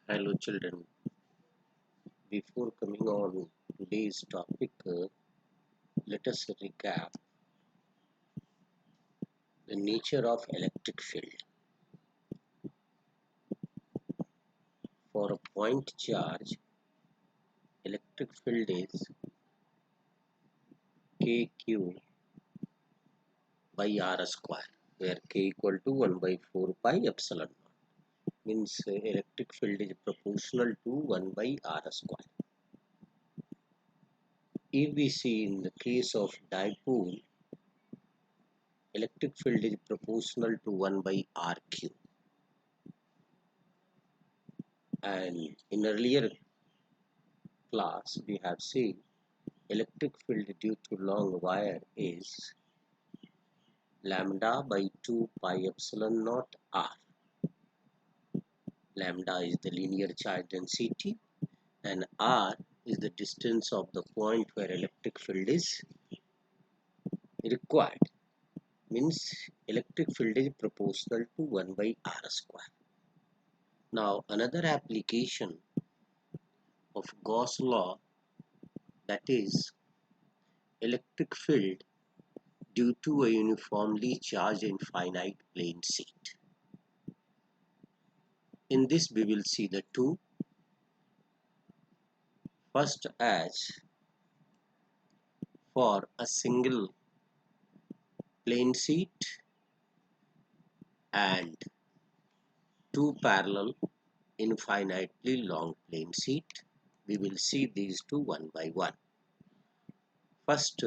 Hello children, before coming on today's topic, let us recap the nature of electric field. For a point charge, electric field is kq by r square, where k equal to 1 by 4 pi epsilon naught. Means electric field is proportional to 1 by r square. If we see in the case of dipole, electric field is proportional to 1 by r cube. And in earlier class we have seen electric field due to long wire is lambda by 2 pi epsilon naught r. Lambda is the linear charge density and r is the distance of the point where electric field is required. Means electric field is proportional to 1 by r square. Now another application of Gauss law, that is electric field due to a uniformly charged infinite plane sheet. In this we will see the two. First, as for a single plane sheet and two parallel infinitely long plane sheet, we will see these two one by one. First,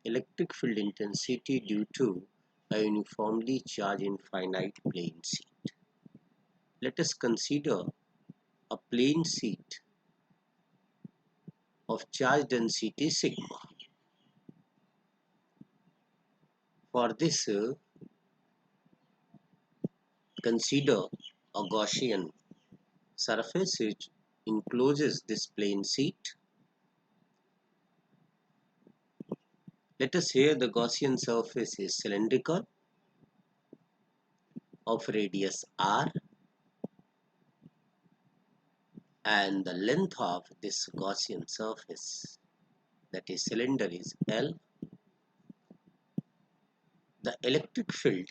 electric field intensity due to a uniformly charged infinite plane sheet. Let us consider a plane sheet of charge density sigma. For this, consider a Gaussian surface which encloses this plane sheet. Let us say the Gaussian surface is cylindrical of radius r, and the length of this Gaussian surface, that is cylinder, is L. The electric field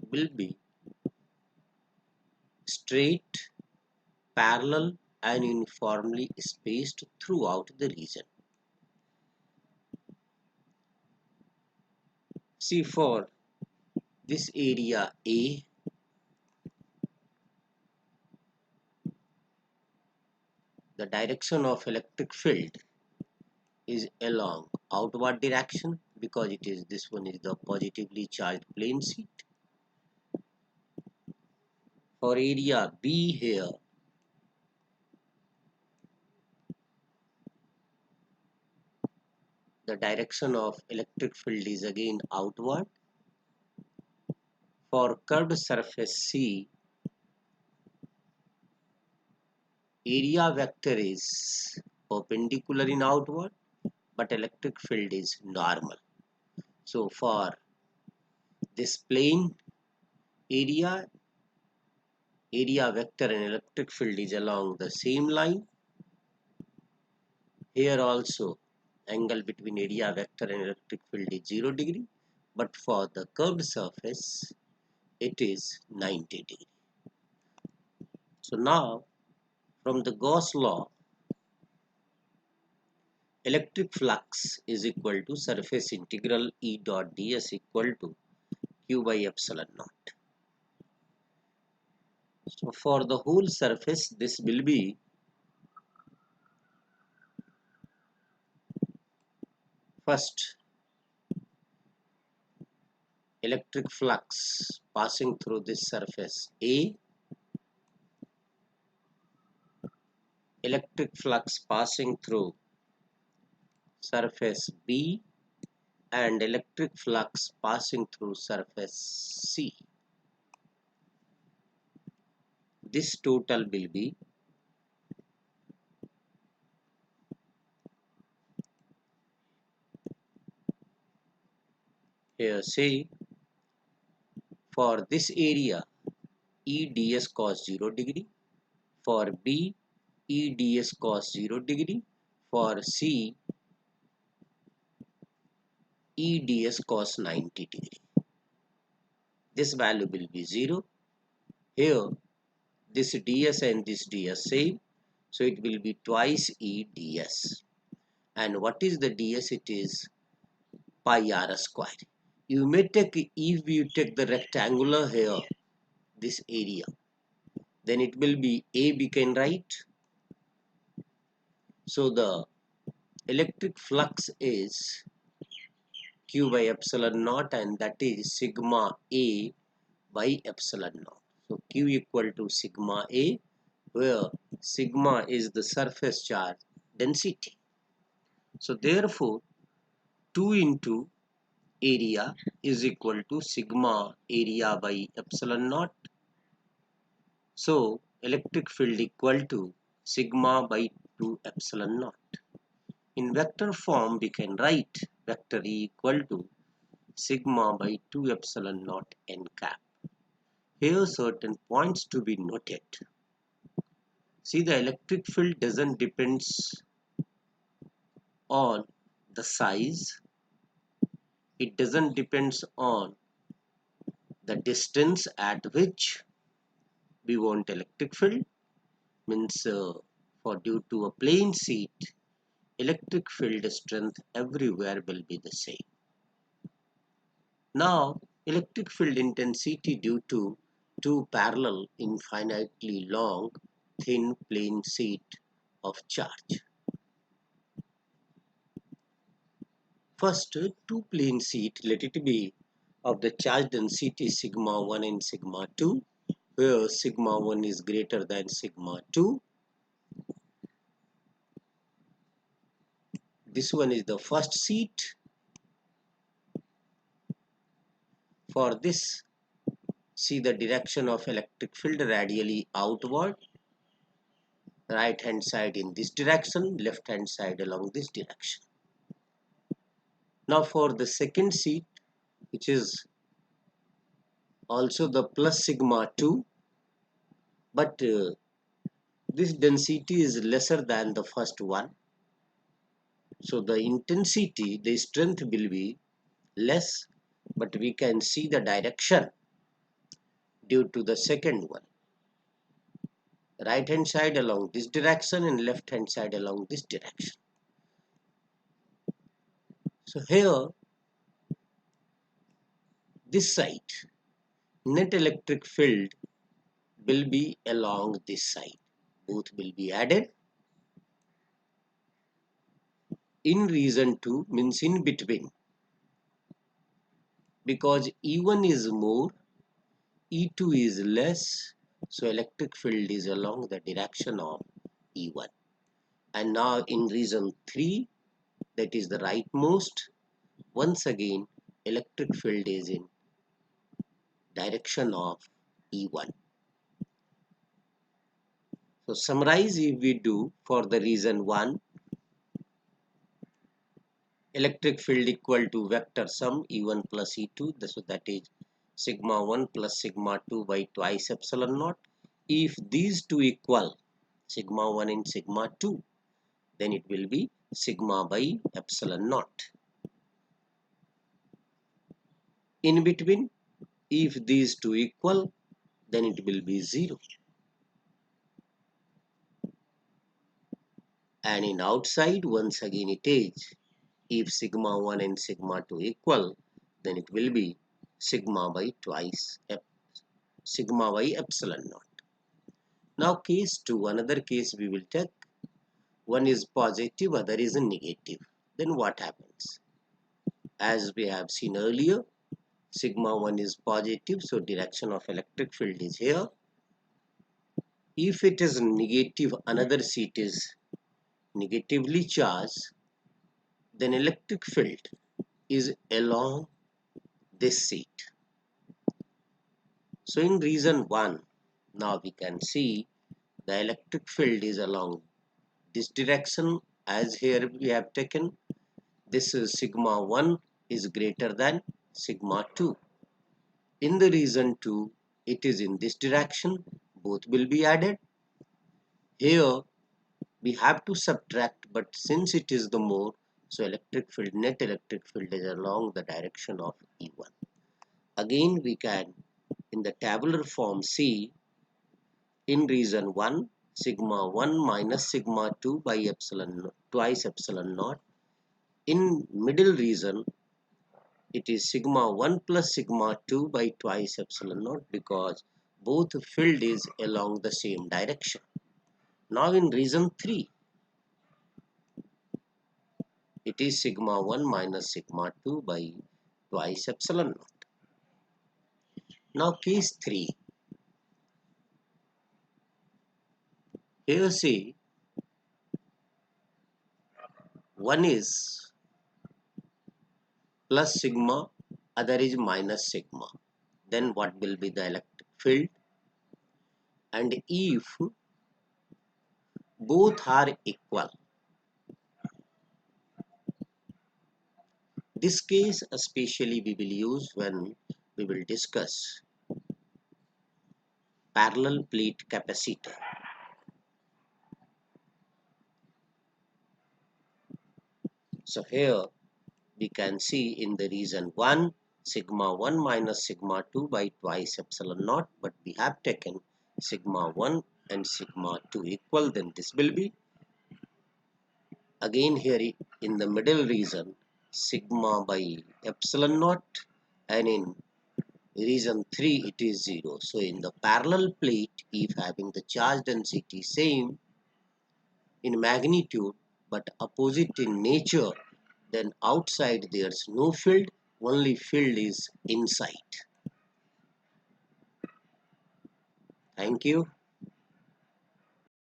will be straight, parallel and uniformly spaced throughout the region. See, for this area A, the direction of electric field is along outward direction because this one is the positively charged plane sheet. For area B here, the direction of electric field is again outward. For curved surface C, area vector is perpendicular in outward, but electric field is normal. So for this plane area vector and electric field is along the same line. Here also angle between area vector and electric field is 0 degree, but for the curved surface it is 90 degree. So now from the Gauss law, electric flux is equal to surface integral E dot ds equal to q by epsilon naught. So for the whole surface this will be first electric flux passing through this surface A, electric flux passing through surface B, and electric flux passing through surface C. This total will be here, say for this area E ds cos 0 degree, for B E ds cos 0 degree, for C E ds cos 90 degree. This value will be 0. Here this ds and this ds same, so it will be twice E ds. And what is the ds? It is pi r square. You may take, if you take the rectangular here, this area, then it will be A we can write. So the electric flux is Q by epsilon naught, and that is sigma A by epsilon naught. So Q equal to sigma A, where sigma is the surface charge density. So therefore 2 into area is equal to sigma area by epsilon naught. So electric field equal to sigma by 2 epsilon naught. In vector form we can write vector E equal to sigma by 2 epsilon naught n cap. Here certain points to be noted. See, the electric field doesn't depends on the size. It doesn't depends on the distance at which we want electric field. Means for due to a plane sheet, electric field strength everywhere will be the same. Now, electric field intensity due to two parallel infinitely long thin plane sheet of charge. First, two plane sheet, let it be of the charge density sigma 1 and sigma 2, where sigma 1 is greater than sigma 2. This one is the first sheet. For this, see the direction of electric field radially outward. Right hand side in this direction, left hand side along this direction. Now for the second sheet, which is also the plus sigma 2, but this density is lesser than the first one. So the intensity, the strength will be less, but we can see the direction due to the second one. Right hand side along this direction and left hand side along this direction. So here, this side, net electric field will be along this side. Both will be added. In region 2 means in between. Because E1 is more, E2 is less, so electric field is along the direction of E1. And now in region 3, that is the rightmost, once again electric field is in direction of E1. So summarize if we do for the region 1, electric field equal to vector sum E1 plus E2, so that is sigma 1 plus sigma 2 by twice epsilon naught. If these two equal, sigma 1 and sigma 2, then it will be sigma by epsilon naught. In between, if these two equal, then it will be 0. And in outside, once again it is, if sigma 1 and sigma 2 equal, then it will be sigma by twice sigma by epsilon naught. Now case 2, another case we will take. One is positive, other is negative. Then what happens? As we have seen earlier, sigma 1 is positive, so direction of electric field is here. If it is negative, another sheet is negatively charged, then electric field is along this sheet. So in region 1, now we can see the electric field is along this direction, as here we have taken. This is sigma 1 is greater than sigma 2. In the region 2, it is in this direction, both will be added. Here we have to subtract, but since it is the more, so net electric field is along the direction of E1. Again we can in the tabular form see in region 1 sigma 1 minus sigma 2 by epsilon twice epsilon naught. In middle region it is sigma 1 plus sigma 2 by twice epsilon naught because both field is along the same direction. Now in region 3 it is sigma 1 minus sigma 2 by twice epsilon naught. Now case 3. Here say one is plus sigma, other is minus sigma. Then what will be the electric field? And if both are equal, this case especially we will use when we will discuss parallel plate capacitor. So here we can see in the region 1 sigma 1 minus sigma 2 by twice epsilon naught, but we have taken sigma 1 and sigma 2 equal, then this will be again here in the middle region sigma by epsilon naught, and in region 3 it is 0. So in the parallel plate, if having the charge density same in magnitude but opposite in nature, then outside there's no field, only field is inside. Thank you.